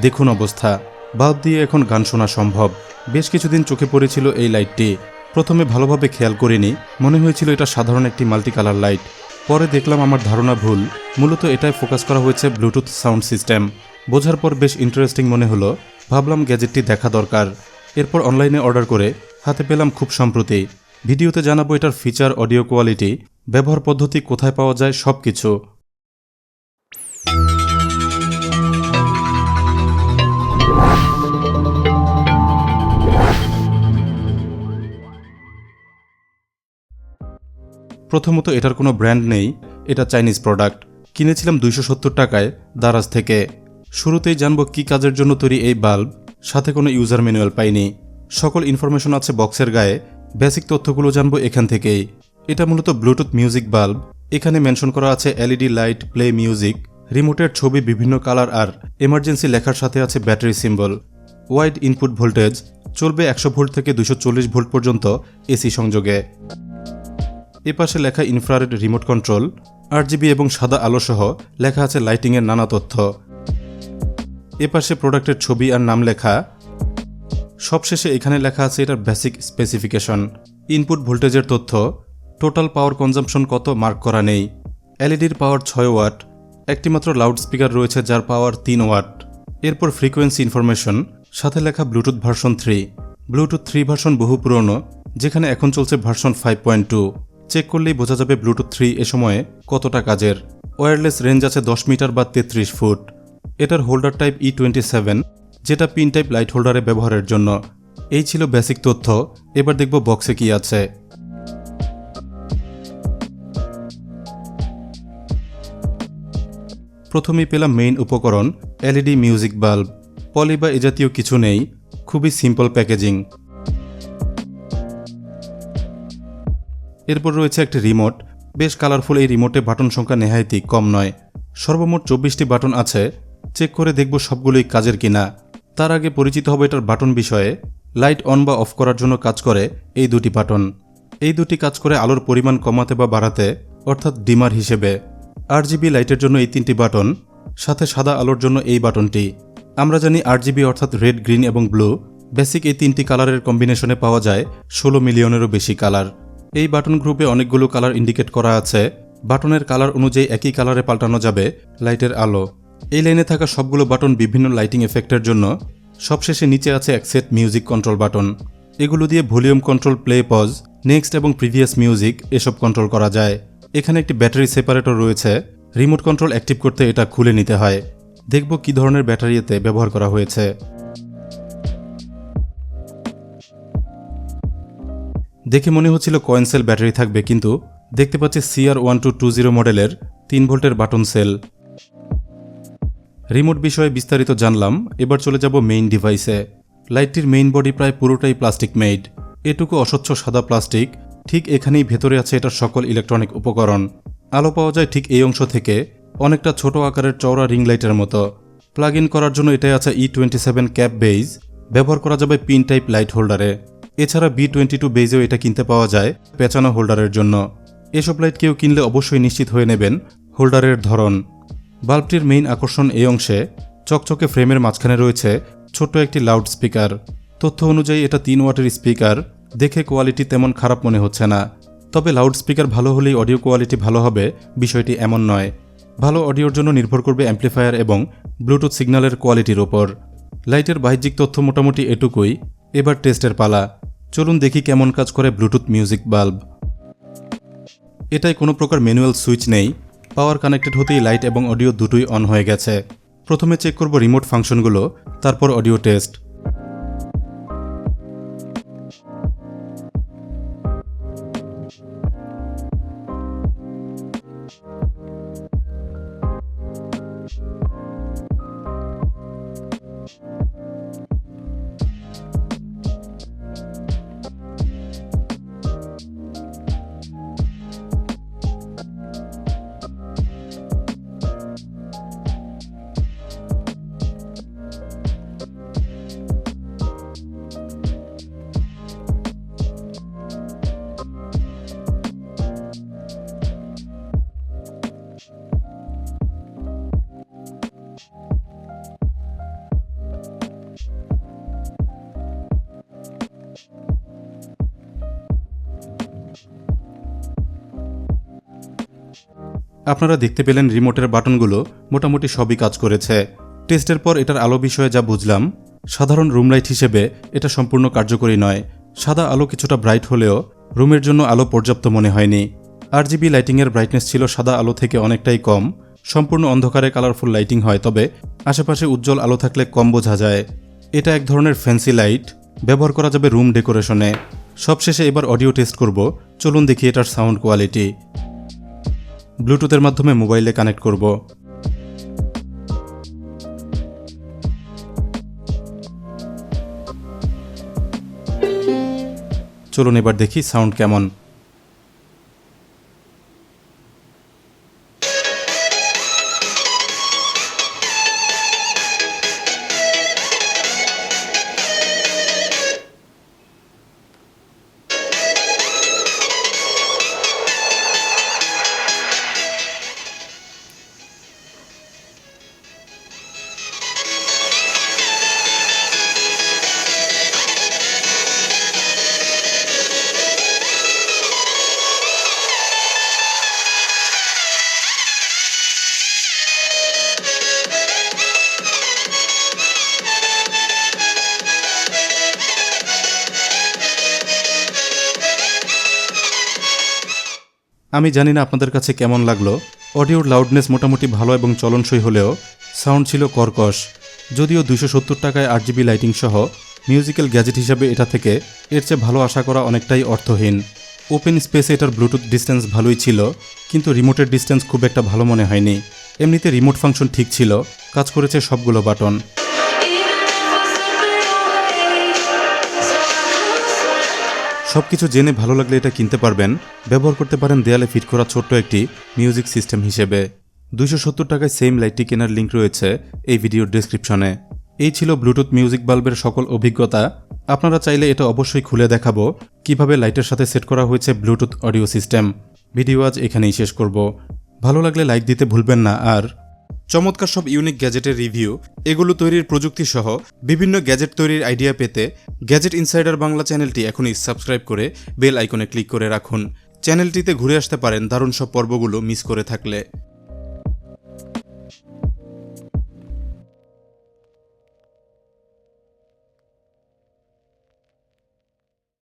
দেখুন অবস্থা, বাল্ব দিয়ে এখন গান শোনা সম্ভব। বেশ কিছুদিন চোখে পড়েছিল এই লাইটটি। প্রথমে ভালোভাবে খেয়াল করিনি, মনে হয়েছিল এটা সাধারণ একটি মাল্টি কালার লাইট। পরে দেখলাম আমার ধারণা ভুল, মূলত এটাই ফোকাস করা হয়েছে ব্লুটুথ সাউন্ড সিস্টেম। বোঝার পর বেশ ইন্টারেস্টিং মনে হলো, ভাবলাম গ্যাজেটটি দেখা দরকার। এরপর অনলাইনে অর্ডার করে হাতে পেলাম খুব সম্প্রতি। ভিডিওতে জানাবো এটার ফিচার, অডিও কোয়ালিটি, ব্যবহার পদ্ধতি, কোথায় পাওয়া যায় সব কিছু। প্রথমত এটার কোনো ব্র্যান্ড নেই, এটা চাইনিজ প্রোডাক্ট। কিনেছিলাম 270 টাকায় দারাজ থেকে। শুরুতেই জানবো কী কাজের জন্য তৈরি এই বাল্ব। সাথে কোনো ইউজার ম্যানুয়াল পাইনি, সকল ইনফরমেশন আছে বক্সের গায়ে। বেসিক তথ্যগুলো জানবো এখান থেকেই। এটা মূলত ব্লুটুথ মিউজিক বাল্ব। এখানে মেনশন করা আছে এলইডি লাইট, প্লে মিউজিক, রিমোটের ছবি, বিভিন্ন কালার আর এমার্জেন্সি লেখার সাথে আছে battery symbol. Wide input voltage, চলবে 100 ভোল্ট থেকে 240 ভোল্ট পর্যন্ত এসি সংযোগে। এপাশে লেখা ইনফ্রারেড রিমোট কন্ট্রোল, RGB এবং সাদা আলো সহ লেখা আছে লাইটিংয়ের নানা তথ্য। এপাশে প্রোডাক্টের ছবি আর নাম লেখা। সবশেষে এখানে লেখা আছে এটার বেসিক স্পেসিফিকেশন, ইনপুট ভোল্টেজের তথ্য, টোটাল পাওয়ার কনজাম্পশন কত মার্ক করা নেই। এলইডির পাওয়ার 6 ওয়াট, একটিমাত্র লাউড স্পিকার রয়েছে যার পাওয়ার 3 ওয়াট। এরপর ফ্রিকোয়েন্সি ইনফরমেশন, সাথে লেখা ব্লুটুথ ভার্সন 3। ব্লুটুথ 3 ভার্সন বহু পুরনো, যেখানে এখন চলছে ভার্সন 5.2। চেক করলেই বোঝা যাবে ব্লুটুথ 3 এ সময়ে কতটা কাজের। ওয়্যারলেস রেঞ্জ আছে 10 মিটার বা 33 ফুট। এটার হোল্ডার টাইপ E27, যেটা পিন টাইপ লাইট হোল্ডারে ব্যবহারের জন্য। এই ছিল বেসিক তথ্য। এবার দেখব বক্সে কি আছে। প্রথমেই পেলাম মেইন উপকরণ, এলইডি মিউজিক বাল্ব। পলি বা এ জাতীয় কিছু নেই, খুবই সিম্পল প্যাকেজিং। এরপর রয়েছে একটি রিমোট, বেশ কালারফুল। এই রিমোটে বাটন সংখ্যা নেহায়তি কম নয়, সর্বমোট 24টি বাটন আছে। চেক করে দেখব সবগুলোই কাজের কিনা। তার আগে পরিচিত হবে এটার বাটন বিষয়ে। লাইট অন বা অফ করার জন্য কাজ করে এই দুটি বাটন। এই দুটি কাজ করে আলোর পরিমাণ কমাতে বা বাড়াতে, অর্থাৎ ডিমার হিসেবে। RGB লাইটের জন্য এই 3টি বাটন, সাথে সাদা আলোর জন্য এই বাটনটি। আমরা জানি RGB অর্থাৎ রেড, গ্রিন এবং ব্লু। বেসিক এই 3টি কালারের কম্বিনেশনে পাওয়া যায় 16 মিলিয়নেরও বেশি কালার। এই বাটন গ্রুপে অনেকগুলো কালার ইন্ডিকেট করা আছে। বাটনের কালার অনুযায়ী একই কালারে পাল্টানো যাবে লাইটের আলো। এই লাইনে থাকা সবগুলো বাটন বিভিন্ন লাইটিং এফেক্টের জন্য। সবশেষে নিচে আছে এক সেট মিউজিক কন্ট্রোল বাটন। এগুলো দিয়ে volume control, play, pause, next এবং প্রিভিয়াস মিউজিক এসব কন্ট্রোল করা যায়। এখানে একটি ব্যাটারি সেপারেটর রয়েছে। রিমোট কন্ট্রোল অ্যাক্টিভ করতে এটা খুলে নিতে হয়। দেখব কী ধরনের ব্যাটারি এতে ব্যবহার করা হয়েছে। দেখে মনে হচ্ছিল কয়েন সেল ব্যাটারি থাকবে, কিন্তু দেখতে পাচ্ছি CR1220 মডেলের 3 ভোল্টের বাটন সেল। রিমোট বিষয়ে বিস্তারিত জানলাম। এবার চলে যাব মেইন ডিভাইসে। লাইটটির মেইন বডি প্রায় পুরোটাই প্লাস্টিক মেড। এটুকু অস্বচ্ছ সাদা প্লাস্টিক। ঠিক এখানেই ভেতরে আছে এটার সকল ইলেকট্রনিক উপকরণ। আলো পাওয়া যায় ঠিক এই অংশ থেকে, অনেকটা ছোট আকারের চওড়া রিং লাইটের মতো। প্লাগ ইন করার জন্য এটাই আছে E27 ক্যাপ বেইজ। ব্যবহার করা যাবে পিন টাইপ লাইট হোল্ডারে। এছাড়া B22 বেইজেও এটা কিনতে পাওয়া যায় পেঁচানো হোল্ডারের জন্য। এসব লাইট কেউ কিনলে অবশ্যই নিশ্চিত হয়ে নেবেন হোল্ডারের ধরন। বাল্বটির মেইন আকর্ষণ এই অংশে, চকচকে ফ্রেমের মাঝখানে রয়েছে ছোট্ট একটি লাউড স্পিকার। তথ্য অনুযায়ী এটা 3 ওয়াটের স্পিকার। দেখে কোয়ালিটি তেমন খারাপ মনে হচ্ছে না। তবে লাউড স্পিকার ভালো হলেই অডিও কোয়ালিটি ভালো হবে বিষয়টি এমন নয়। ভালো অডিওর জন্য নির্ভর করবে অ্যাম্প্লিফায়ার এবং ব্লুটুথ সিগন্যালের কোয়ালিটির ওপর। লাইটের বাহ্যিক তথ্য মোটামুটি এটুকুই। এবার টেস্টের পালা। চলুন দেখি কেমন কাজ করে ব্লুটুথ মিউজিক বাল্ব। এটাই কোনো প্রকার ম্যানুয়াল সুইচ নেই। পাওয়ার কানেক্টেড হতেই লাইট এবং অডিও দুটোই অন হয়ে গেছে। প্রথমে চেক করব রিমোট ফাংশনগুলো, তারপর অডিও টেস্ট। আপনারা দেখতে পেলেন রিমোটের বাটনগুলো মোটামুটি সবই কাজ করেছে। টেস্টের পর এটার আলো বিষয়ে যা বুঝলাম, সাধারণ রুম লাইট হিসেবে এটা সম্পূর্ণ কার্যকরী নয়। সাদা আলো কিছুটা ব্রাইট হলেও রুমের জন্য আলো পর্যাপ্ত মনে হয়নি। RGB লাইটিংয়ের ব্রাইটনেস ছিল সাদা আলো থেকে অনেকটাই কম। সম্পূর্ণ অন্ধকারে কালারফুল লাইটিং হয়, তবে আশেপাশে উজ্জ্বল আলো থাকলে কম বোঝা যায়। এটা এক ধরনের ফ্যান্সি লাইট, ব্যবহার করা যাবে রুম ডেকোরেশনে। সবশেষে এবার অডিও টেস্ট করব। চলুন দেখি এটার সাউন্ড কোয়ালিটি। ব্লুটুথের মাধ্যমে মোবাইলে কানেক্ট করব। চলুন এবার দেখি সাউন্ড কেমন। আমি জানি না আপনাদের কাছে কেমন লাগলো। অডিওর লাউডনেস মোটামুটি ভালো এবং চলনসই হলেও সাউন্ড ছিল কর্কশ। যদিও 270 টাকায় RGB লাইটিং সহ মিউজিক্যাল গ্যাজেট হিসাবে এটা থেকে এর চেয়ে ভালো আশা করা অনেকটাই অর্থহীন। ওপেন স্পেসে এটার ব্লুটুথ ডিস্টেন্স ভালোই ছিল, কিন্তু রিমোটের ডিস্টেন্স খুব একটা ভালো মনে হয়নি। এমনিতে রিমোট ফাংশন ঠিক ছিল, কাজ করেছে সবগুলো বাটন। সবকিছু জেনে ভালো লাগলে এটা কিনতে পারবেন। ব্যবহার করতে পারেন দেয়ালে ফিট করা ছোট্ট একটি মিউজিক সিস্টেম হিসেবে। 270 টাকায় সেম লাইটটি কেনার লিঙ্ক রয়েছে এই ভিডিওর ডেসক্রিপশনে। এই ছিল ব্লুটুথ মিউজিক বাল্বের সকল অভিজ্ঞতা। আপনারা চাইলে এটা অবশ্যই খুলে দেখাবো কিভাবে লাইটের সাথে সেট করা হয়েছে ব্লুটুথ অডিও সিস্টেম। ভিডিও আজ এখানেই শেষ করব। ভালো লাগলে লাইক দিতে ভুলবেন না। আর চমৎকার সব ইউনিক গ্যাজেটের রিভিউ, এগুলো তৈরির প্রযুক্তি সহ বিভিন্ন গ্যাজেট তৈরির আইডিয়া পেতে গ্যাজেট ইনসাইডার বাংলা চ্যানেলটি এখনই সাবস্ক্রাইব করে বেল আইকনে ক্লিক করে রাখুন। চ্যানেলটিতে ঘুরে আসতে পারেন দারুণ সব পর্বগুলো মিস করে থাকলে।